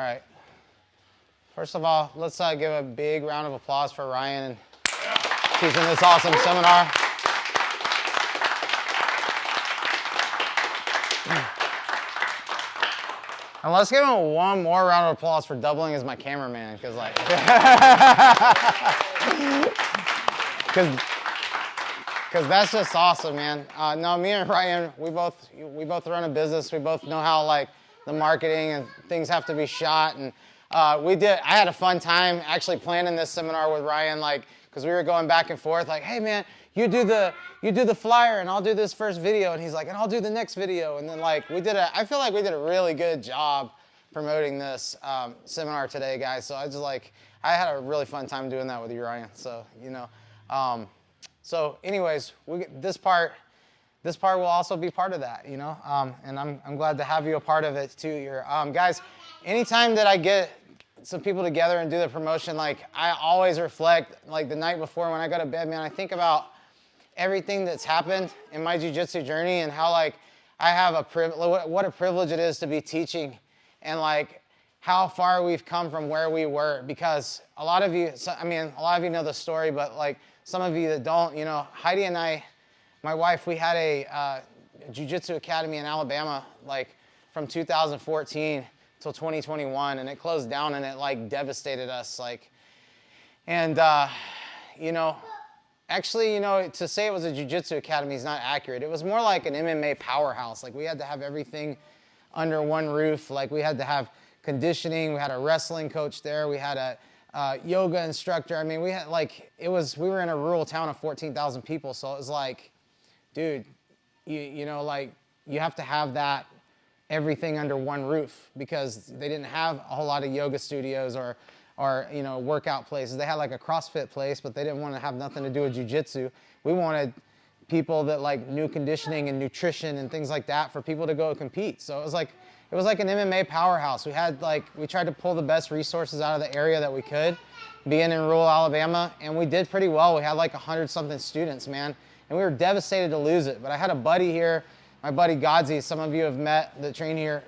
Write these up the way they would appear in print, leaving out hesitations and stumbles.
right. First of all, let's give a big round of applause for Ryan and teaching this awesome seminar. And let's give him one more round of applause for doubling as my cameraman, because like, because that's just awesome, man. No, me and Ryan, we both run a business. We both know how like the marketing and things have to be shot, and I had a fun time actually planning this seminar with Ryan, like, because we were going back and forth, like, hey man, you do the flyer and I'll do this first video, and he's like, and I'll do the next video, and then like I feel like we did a really good job promoting this seminar today, guys. So I had a really fun time doing that with you, Ryan. So so anyways, this part will also be part of that, and I'm glad to have you a part of it too here. Guys, anytime that I get some people together and do the promotion, like I always reflect, like the night before when I go to bed, man, I think about everything that's happened in my jiu-jitsu journey and how like I have what a privilege it is to be teaching, and like how far we've come from where we were. Because a lot of you know the story, but like some of you that don't, Heidi and I, my wife, we had a jiu-jitsu academy in Alabama, like from 2014 till 2021, and it closed down, and it like devastated us, like, and actually, to say it was a jiu-jitsu academy is not accurate. It was more like an MMA powerhouse. Like we had to have everything under one roof. Like we had to have conditioning. We had a wrestling coach there. We had a yoga instructor. I mean, we were in a rural town of 14,000 people. So it was like, dude, you have to have that everything under one roof, because they didn't have a whole lot of yoga studios or workout places. They had like a CrossFit place, but they didn't want to have nothing to do with jiu-jitsu. We wanted people that like knew conditioning and nutrition and things like that for people to go compete. So it was like an MMA powerhouse. We tried to pull the best resources out of the area that we could, being in rural Alabama, and we did pretty well. We had like 100-something students, man, and we were devastated to lose it. But I had a buddy here, my buddy Godzi, some of you have met, that train here.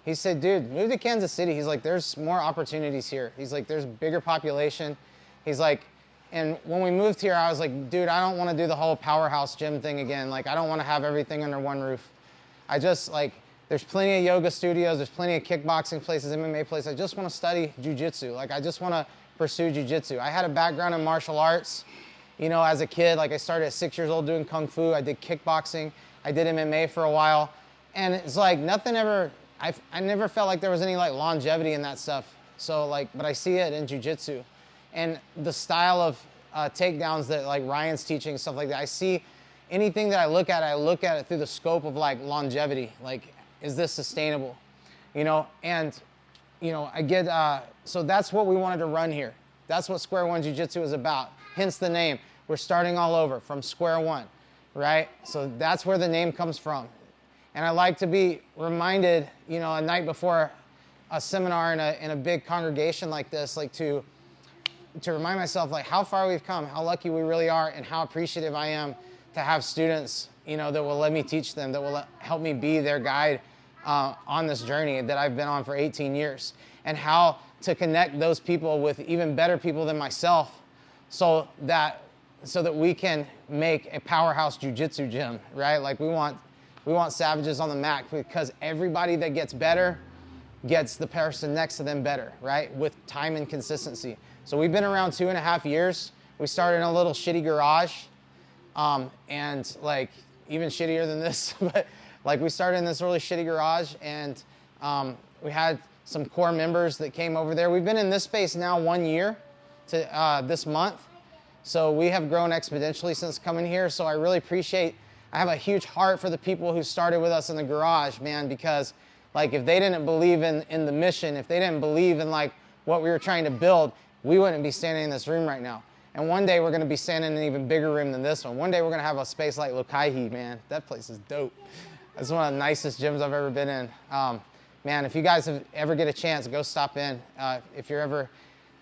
He said, dude, move to Kansas City. He's like, there's more opportunities here. He's like, there's bigger population. He's like, and when we moved here, I was like, dude, I don't want to do the whole powerhouse gym thing again. Like, I don't want to have everything under one roof. There's plenty of yoga studios. There's plenty of kickboxing places, MMA places. I just want to study jiu-jitsu. Like, I just want to pursue jiu-jitsu. I had a background in martial arts, as a kid. Like, I started at 6 years old doing kung fu. I did kickboxing. I did MMA for a while. And it's like nothing ever... I never felt like there was any like longevity in that stuff. So like, but I see it in jiu-jitsu, and the style of takedowns that like Ryan's teaching, stuff like that. I see anything that I look at it through the scope of like longevity. Like, is this sustainable? And I get, so that's what we wanted to run here. That's what Square One Jiu-Jitsu is about. Hence the name. We're starting all over from square one, right? So that's where the name comes from. And I like to be reminded, a night before a seminar in a big congregation like this, like to remind myself like how far we've come, how lucky we really are, and how appreciative I am to have students, that will let me teach them, that will help me be their guide on this journey that I've been on for 18 years, and how to connect those people with even better people than myself, so that we can make a powerhouse jiu-jitsu gym, right? Like we want savages on the mat, because everybody that gets better gets the person next to them better, right? With time and consistency. So we've been around 2.5 years. We started in a little shitty garage, and like even shittier than this, but like we started in this really shitty garage, and we had some core members that came over there. We've been in this space now 1 year to this month. So we have grown exponentially since coming here. So I really I have a huge heart for the people who started with us in the garage, man, because like if they didn't believe in the mission, if they didn't believe in like what we were trying to build, we wouldn't be standing in this room right now. And one day we're going to be standing in an even bigger room than this one. One day we're going to have a space like Lokaihi, man. That place is dope. That's one of the nicest gyms I've ever been in. Man, if you guys ever get a chance, go stop in. If you're ever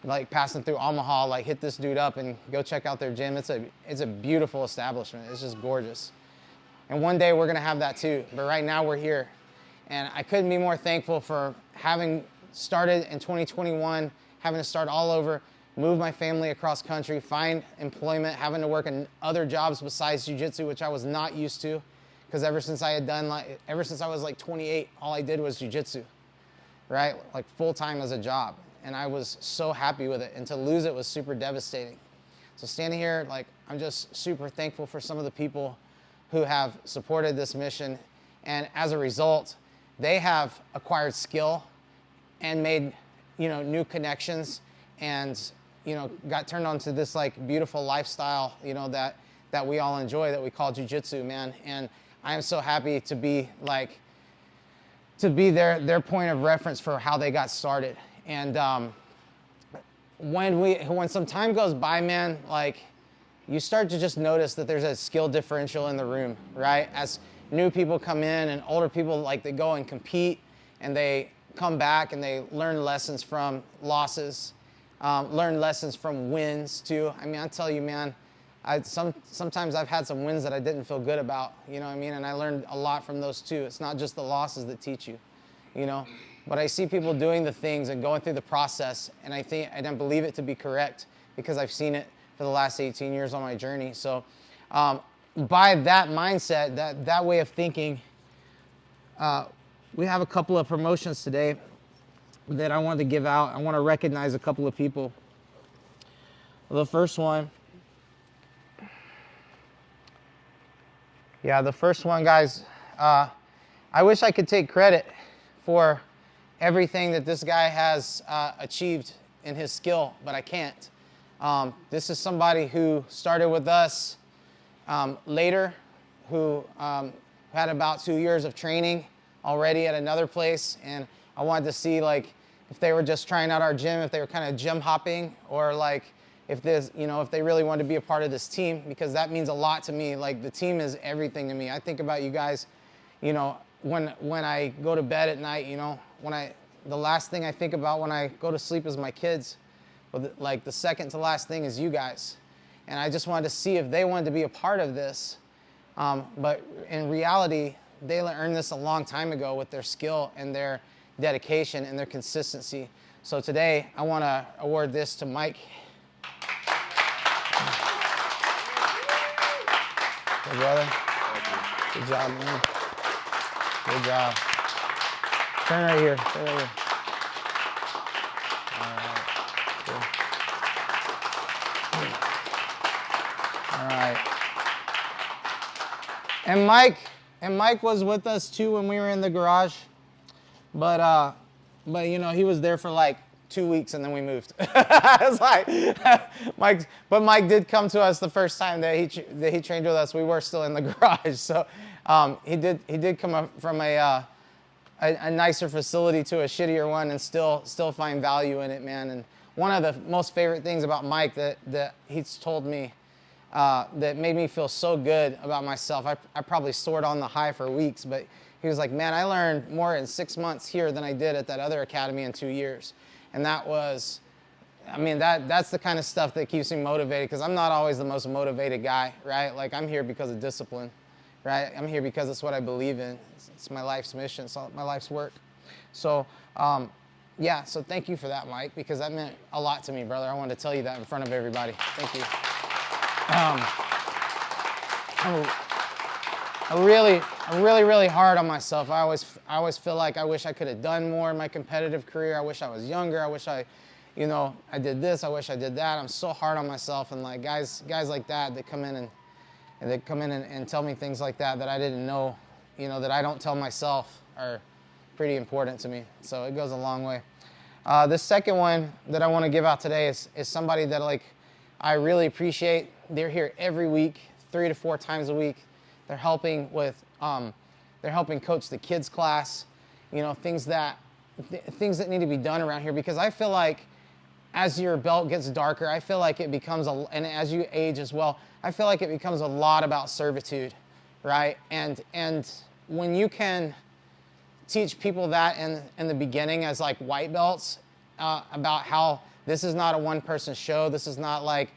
like passing through Omaha, like hit this dude up and go check out their gym. It's a beautiful establishment. It's just gorgeous. And one day we're going to have that too. But right now we're here. And I couldn't be more thankful for having started in 2021, having to start all over, move my family across country, find employment, having to work in other jobs besides jiu-jitsu, which I was not used to, because ever since I was like 28, all I did was jiu-jitsu, right? Like full-time as a job. And I was so happy with it. And to lose it was super devastating. So standing here, like, I'm just super thankful for some of the people who have supported this mission. And as a result, they have acquired skill and made, new connections and, got turned on to this like beautiful lifestyle, that we all enjoy, that we call jiu-jitsu, man. And I am so happy to be their point of reference for how they got started. And when some time goes by, man, like, you start to just notice that there's a skill differential in the room, right? As new people come in and older people, like, they go and compete and they come back and they learn lessons from losses, learn lessons from wins too. I mean, I tell you, man, sometimes I've had some wins that I didn't feel good about, you know what I mean? And I learned a lot from those too. It's not just the losses that teach you, But I see people doing the things and going through the process, and I believe it to be correct because I've seen it for the last 18 years on my journey. So by that mindset, that way of thinking, we have a couple of promotions today that I wanted to give out. I want to recognize a couple of people. The first one, guys, I wish I could take credit for everything that this guy has achieved in his skill, but I can't. This is somebody who started with us later, who had about 2 years of training already at another place, and I wanted to see, like, if they were just trying out our gym, if they were kind of gym hopping, or like if they really wanted to be a part of this team, because that means a lot to me. Like, the team is everything to me. I think about you guys, when I go to bed at night, the last thing I think about when I go to sleep is my kids. But like, the second to last thing is you guys. And I just wanted to see if they wanted to be a part of this. But in reality, they earned this a long time ago with their skill and their dedication and their consistency. So today, I want to award this to Mike. Hey, brother. Good job, man. Good job. Turn right here. All right. Cool. All right. And Mike was with us too when we were in the garage, but he was there for like 2 weeks and then we moved. It's like Mike did come to us the first time that he trained with us. We were still in the garage, so he did come up from a nicer facility to a shittier one and still find value in it, man. And one of the most favorite things about Mike that he's told me that made me feel so good about myself. I probably soared on the high for weeks, but he was like, man, I learned more in 6 months here than I did at that other academy in 2 years. And that's the kind of stuff that keeps me motivated, because I'm not always the most motivated guy, right? Like, I'm here because of discipline, right? I'm here because it's what I believe in. It's my life's mission. It's my life's work. So, so thank you for that, Mike, because that meant a lot to me, brother. I wanted to tell you that in front of everybody. Thank you. I'm really hard on myself. I always feel like I wish I could have done more in my competitive career. I wish I was younger. I wish I did this. I wish I did that. I'm so hard on myself, and like guys like that come in and tell me things like that I didn't know, that I don't tell myself, are pretty important to me. So it goes a long way. The second one that I want to give out today is somebody that, like, I really appreciate. They're here every week, 3 to 4 times a week. They're helping coach the kids class, things that need to be done around here, because I feel like as your belt gets darker, I feel like it becomes and as you age as well, I feel like it becomes a lot about servitude, right? And when you can teach people that in the beginning as like white belts, about how this is not a one-person show, this is not like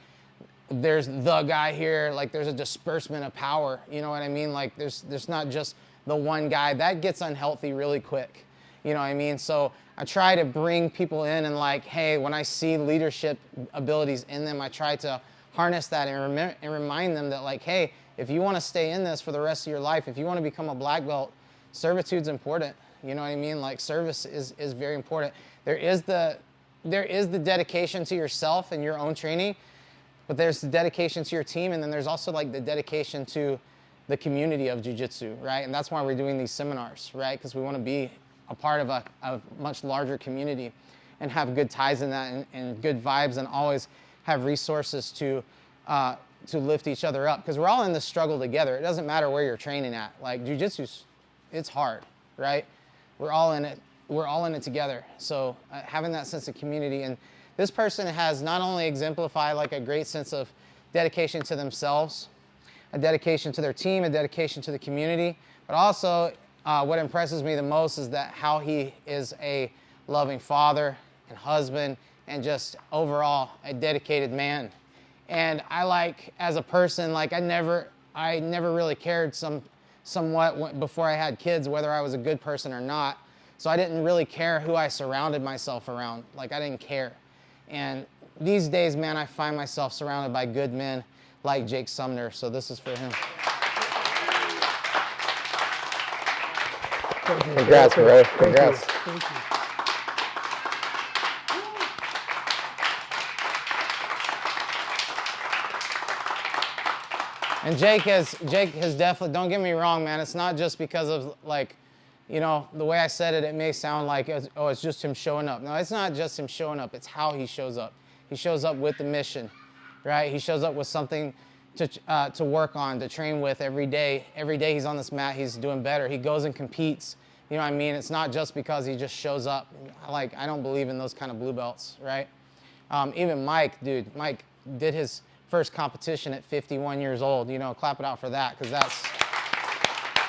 there's the guy here, like there's a disbursement of power, you know what I mean? Like there's not just the one guy. That gets unhealthy really quick. You know what I mean? So I try to bring people in and like, hey, when I see leadership abilities in them, I try to harness that and remind them that like, hey, if you want to stay in this for the rest of your life, if you want to become a black belt, servitude's important. You know what I mean? Like service is very important. There is the dedication to yourself and your own training, but there's the dedication to your team, and then there's also like the dedication to the community of jiu-jitsu, right? And that's why we're doing these seminars, right? Because we want to be a part of a much larger community and have good ties in that and good vibes, and always have resources to lift each other up, because we're all in this struggle together. It doesn't matter where you're training at. Like jiu-jitsu, it's hard, right? We're all in it. We're all in it together. So having that sense of community, and this person has not only exemplified like a great sense of dedication to themselves, a dedication to their team, a dedication to the community, but also what impresses me the most is that how he is a loving father and husband and just overall a dedicated man. And I like, as a person, like I never really cared somewhat before I had kids whether I was a good person or not. So I didn't really care who I surrounded myself around. Like I didn't care. And these days, man, I find myself surrounded by good men like Jake Sumner. So this is for him. Congrats, bro. Congrats. Thank you. And Jake has definitely, don't get me wrong, man, it's not just because of like, you know, the way I said it, it may sound like, it's just him showing up. No, it's not just him showing up, it's how he shows up. He shows up with the mission, right? He shows up with something to work on, to train with every day. Every day he's on this mat, he's doing better. He goes and competes, you know what I mean? It's not just because he just shows up. Like, I don't believe in those kind of blue belts, right? Even Mike, dude, Mike did his first competition at 51 years old. You know, clap it out for that, because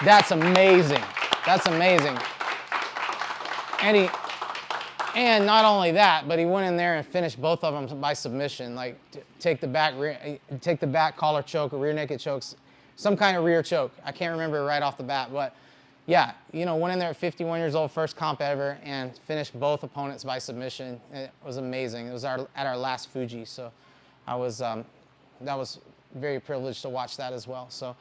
that's amazing. That's amazing. And not only that, but he went in there and finished both of them by submission. Like take the back collar choke, or rear naked chokes, some kind of rear choke. I can't remember right off the bat, but yeah, you know, went in there at 51 years old, first comp ever, and finished both opponents by submission. It was amazing. It was at our last Fuji, so I was that was very privileged to watch that as well. So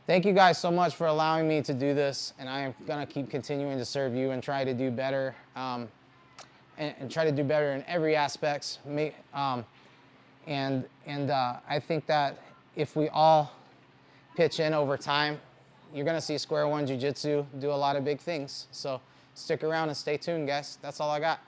thank you guys so much for allowing me to do this, and I am gonna keep continuing to serve you and try to do better, and try to do better in every aspect. I think that if we all pitch in over time, you're gonna see Square One Jiu-Jitsu do a lot of big things. So stick around and stay tuned, guys. That's all I got.